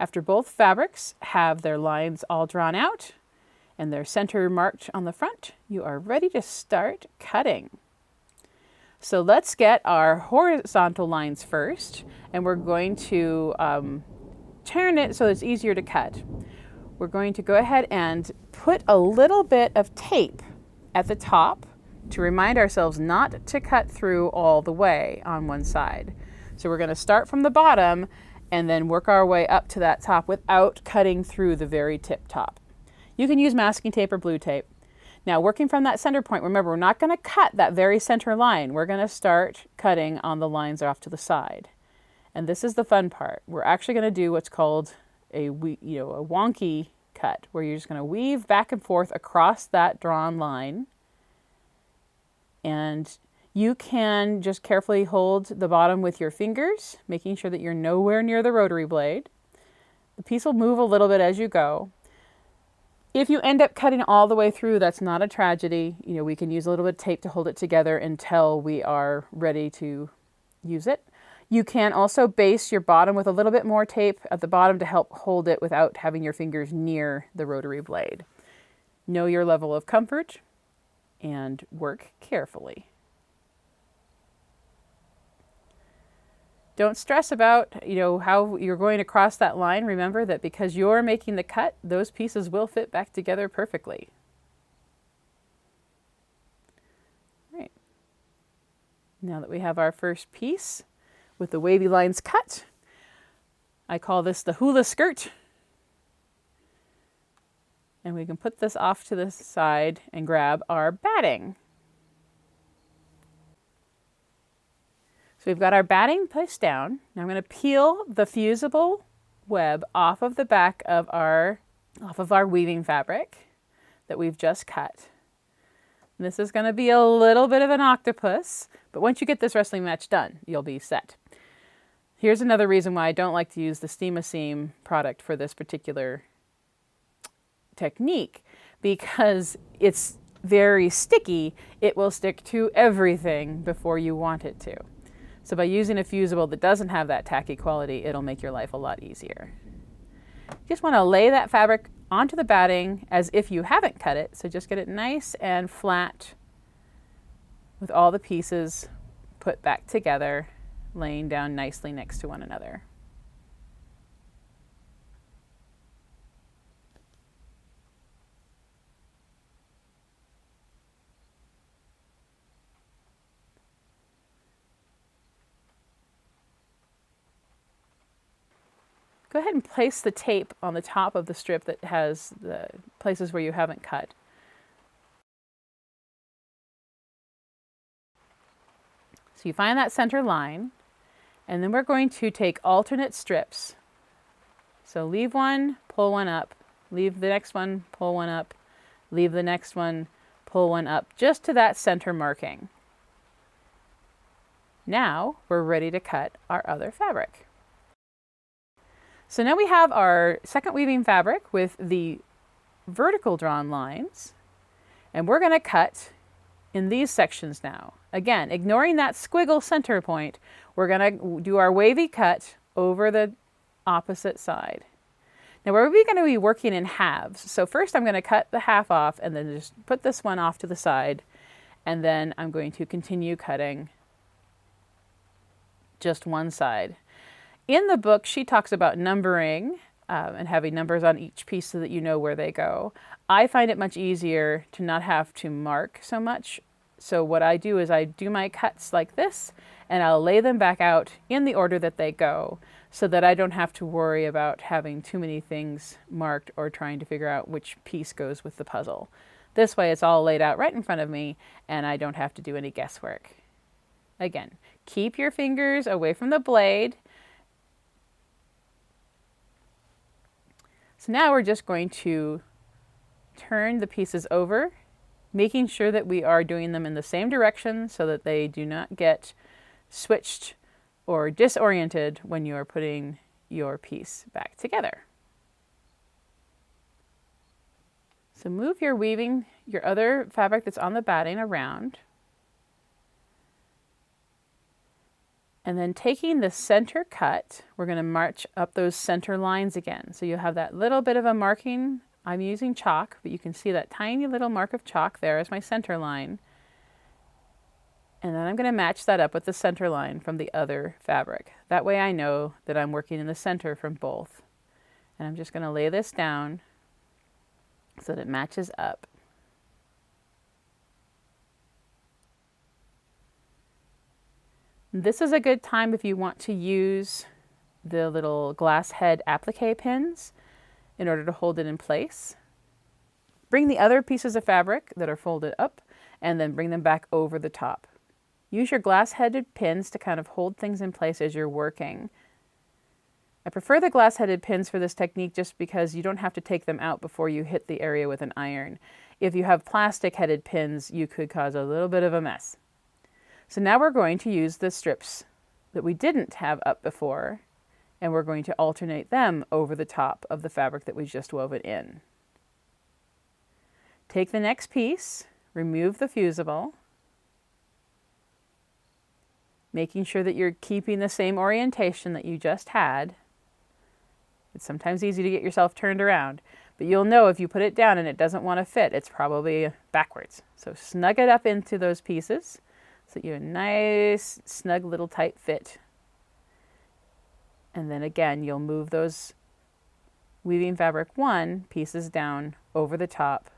After both fabrics have their lines all drawn out and their center marked on the front, you are ready to start cutting. So let's get our horizontal lines first, and we're going to turn it so it's easier to cut. We're going to go ahead and put a little bit of tape at the top to remind ourselves not to cut through all the way on one side. So we're going to start from the bottom and then work our way up to that top without cutting through the very tip top. You can use masking tape or blue tape. Now, working from that center point, remember, we're not going to cut that very center line. We're going to start cutting on the lines off to the side. And this is the fun part. We're actually going to do what's called a wonky cut, where you're just going to weave back and forth across that drawn line. And you can just carefully hold the bottom with your fingers, making sure that you're nowhere near the rotary blade. The piece will move a little bit as you go. If you end up cutting all the way through, that's not a tragedy. We can use a little bit of tape to hold it together until we are ready to use it. You can also base your bottom with a little bit more tape at the bottom to help hold it without having your fingers near the rotary blade. Know your level of comfort and work carefully. Don't stress about, how you're going to cross that line. Remember that because you're making the cut, those pieces will fit back together perfectly. All right. Now that we have our first piece with the wavy lines cut, I call this the hula skirt. And we can put this off to the side and grab our batting. So we've got our batting placed down. Now I'm going to peel the fusible web off of the back of our weaving fabric that we've just cut. And this is going to be a little bit of an octopus, but once you get this wrestling match done, you'll be set. Here's another reason why I don't like to use the Steam-A-Seam product for this particular technique, because it's very sticky. It will stick to everything before you want it to. So by using a fusible that doesn't have that tacky quality, it'll make your life a lot easier. You just want to lay that fabric onto the batting as if you haven't cut it. So just get it nice and flat with all the pieces put back together, laying down nicely next to one another. Go ahead and place the tape on the top of the strip that has the places where you haven't cut. So you find that center line, and then we're going to take alternate strips. So leave one, pull one up, leave the next one, pull one up, leave the next one, pull one up, just to that center marking. Now we're ready to cut our other fabric. So now we have our second weaving fabric with the vertical drawn lines, and we're going to cut in these sections now. Again, ignoring that squiggle center point, we're going to do our wavy cut over the opposite side. Now we're going to be working in halves. So first I'm going to cut the half off and then just put this one off to the side, and then I'm going to continue cutting just one side. In the book, she talks about numbering and having numbers on each piece so that you know where they go. I find it much easier to not have to mark so much. So what I do is I do my cuts like this, and I'll lay them back out in the order that they go so that I don't have to worry about having too many things marked or trying to figure out which piece goes with the puzzle. This way it's all laid out right in front of me and I don't have to do any guesswork. Again, keep your fingers away from the blade. So now we're just going to turn the pieces over, making sure that we are doing them in the same direction so that they do not get switched or disoriented when you are putting your piece back together. So move your weaving, your other fabric that's on the batting around. And then taking the center cut, we're going to march up those center lines again. So you'll have that little bit of a marking. I'm using chalk, but you can see that tiny little mark of chalk there as my center line. And then I'm going to match that up with the center line from the other fabric. That way I know that I'm working in the center from both. And I'm just going to lay this down so that it matches up. This is a good time if you want to use the little glass head applique pins in order to hold it in place. Bring the other pieces of fabric that are folded up and then bring them back over the top. Use your glass-headed pins to kind of hold things in place as you're working. I prefer the glass-headed pins for this technique just because you don't have to take them out before you hit the area with an iron. If you have plastic-headed pins, you could cause a little bit of a mess. So now we're going to use the strips that we didn't have up before, and we're going to alternate them over the top of the fabric that we just woven in. Take the next piece, remove the fusible, making sure that you're keeping the same orientation that you just had. It's sometimes easy to get yourself turned around, but you'll know if you put it down and it doesn't want to fit, it's probably backwards. So snug it up into those pieces so you have a nice, snug little tight fit. And then again, you'll move those weaving fabric 1 pieces down over the top.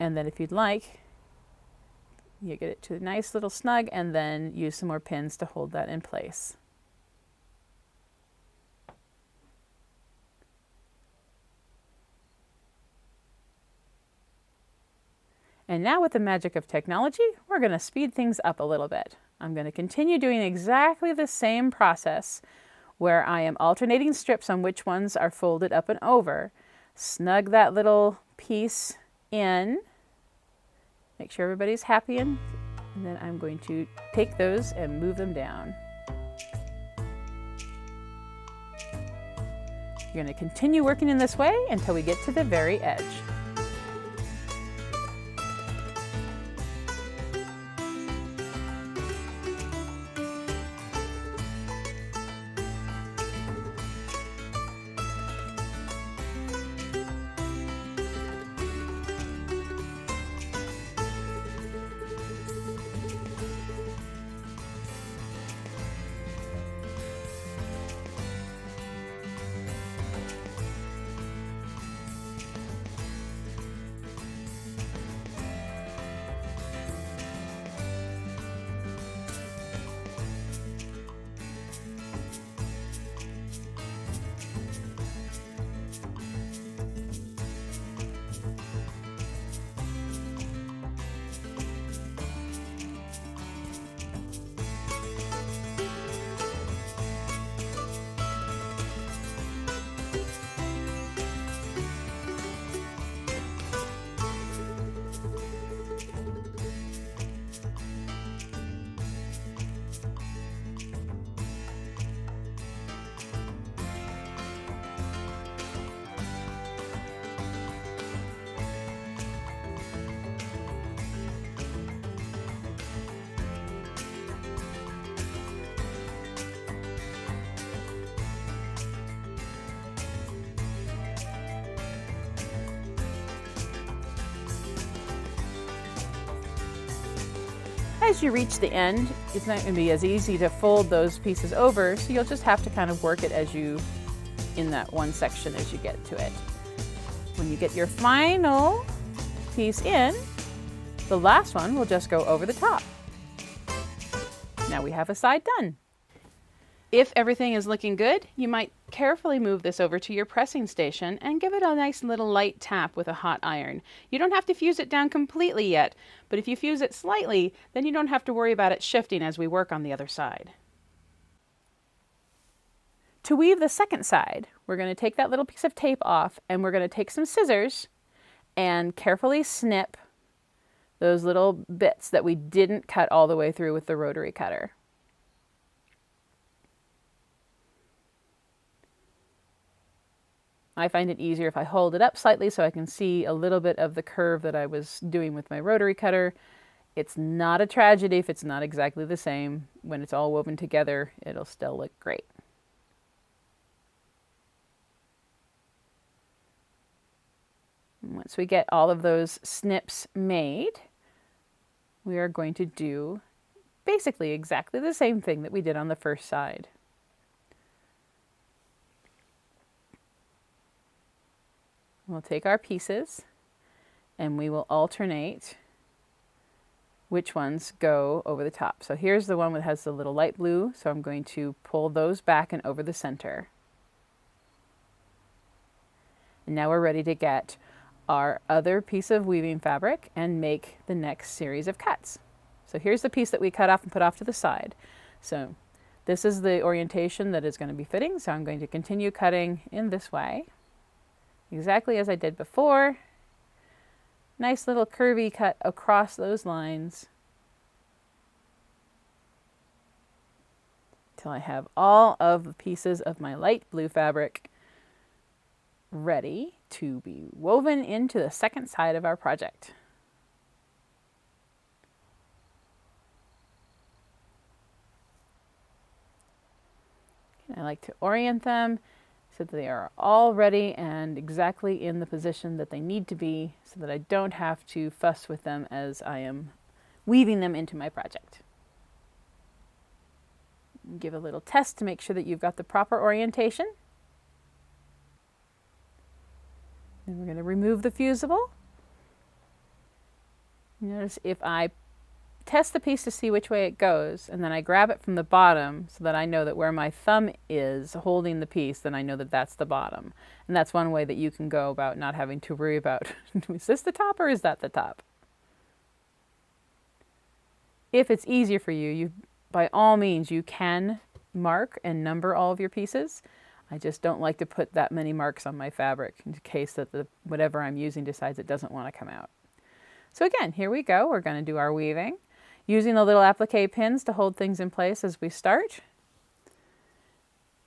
And then if you'd like, you get it to a nice little snug and then use some more pins to hold that in place. And now with the magic of technology, we're going to speed things up a little bit. I'm going to continue doing exactly the same process where I am alternating strips on which ones are folded up and over. Snug that little piece in. Make sure everybody's happy, and then I'm going to take those and move them down. You're going to continue working in this way until we get to the very edge. As you reach the end, it's not going to be as easy to fold those pieces over, so you'll just have to kind of work it as you, in that one section as you get to it. When you get your final piece in, the last one will just go over the top. Now we have a side done. If everything is looking good, you might carefully move this over to your pressing station and give it a nice little light tap with a hot iron. You don't have to fuse it down completely yet, but if you fuse it slightly, then you don't have to worry about it shifting as we work on the other side. To weave the second side, we're going to take that little piece of tape off and we're going to take some scissors and carefully snip those little bits that we didn't cut all the way through with the rotary cutter. I find it easier if I hold it up slightly so I can see a little bit of the curve that I was doing with my rotary cutter. It's not a tragedy if it's not exactly the same. When it's all woven together, it'll still look great. Once we get all of those snips made, we are going to do basically exactly the same thing that we did on the first side. We'll take our pieces and we will alternate which ones go over the top. So here's the one that has the little light blue, so I'm going to pull those back and over the center. And now we're ready to get our other piece of weaving fabric and make the next series of cuts. So here's the piece that we cut off and put off to the side. So this is the orientation that is going to be fitting, so I'm going to continue cutting in this way, exactly as I did before. Nice little curvy cut across those lines till I have all of the pieces of my light blue fabric ready to be woven into the second side of our project. I like to orient them so that they are all ready and exactly in the position that they need to be, so that I don't have to fuss with them as I am weaving them into my project. Give a little test to make sure that you've got the proper orientation. Then we're going to remove the fusible. Notice if I test the piece to see which way it goes, and then I grab it from the bottom so that I know that where my thumb is holding the piece, then I know that that's the bottom. And that's one way that you can go about not having to worry about, is this the top or is that the top? If it's easier for you, by all means, you can mark and number all of your pieces. I just don't like to put that many marks on my fabric in case that whatever I'm using decides it doesn't want to come out. So again, here we go. We're going to do our weaving using the little applique pins to hold things in place as we start.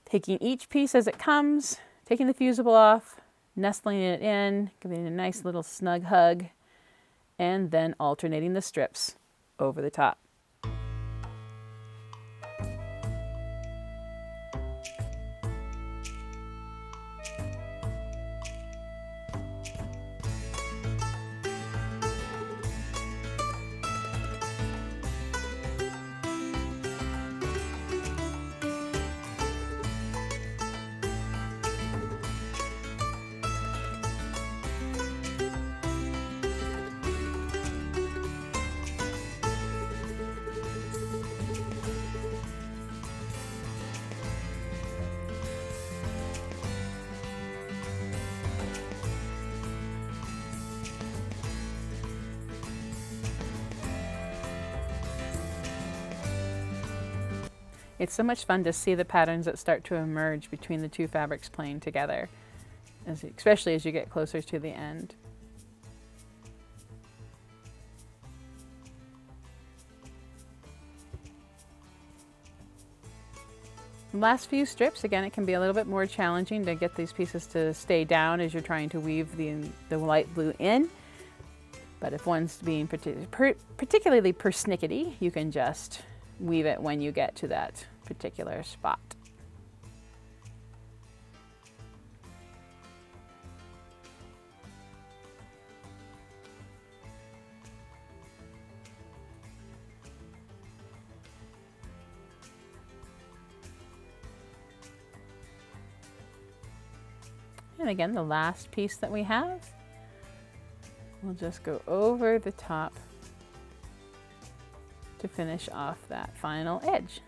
Taking each piece as it comes, taking the fusible off, nestling it in, giving it a nice little snug hug, and then alternating the strips over the top. It's so much fun to see the patterns that start to emerge between the two fabrics playing together, especially as you get closer to the end. The last few strips, again, it can be a little bit more challenging to get these pieces to stay down as you're trying to weave the light blue in. But if one's being particularly persnickety, you can just weave it when you get to that particular spot. And again, the last piece that we have, we'll just go over the top to finish off that final edge.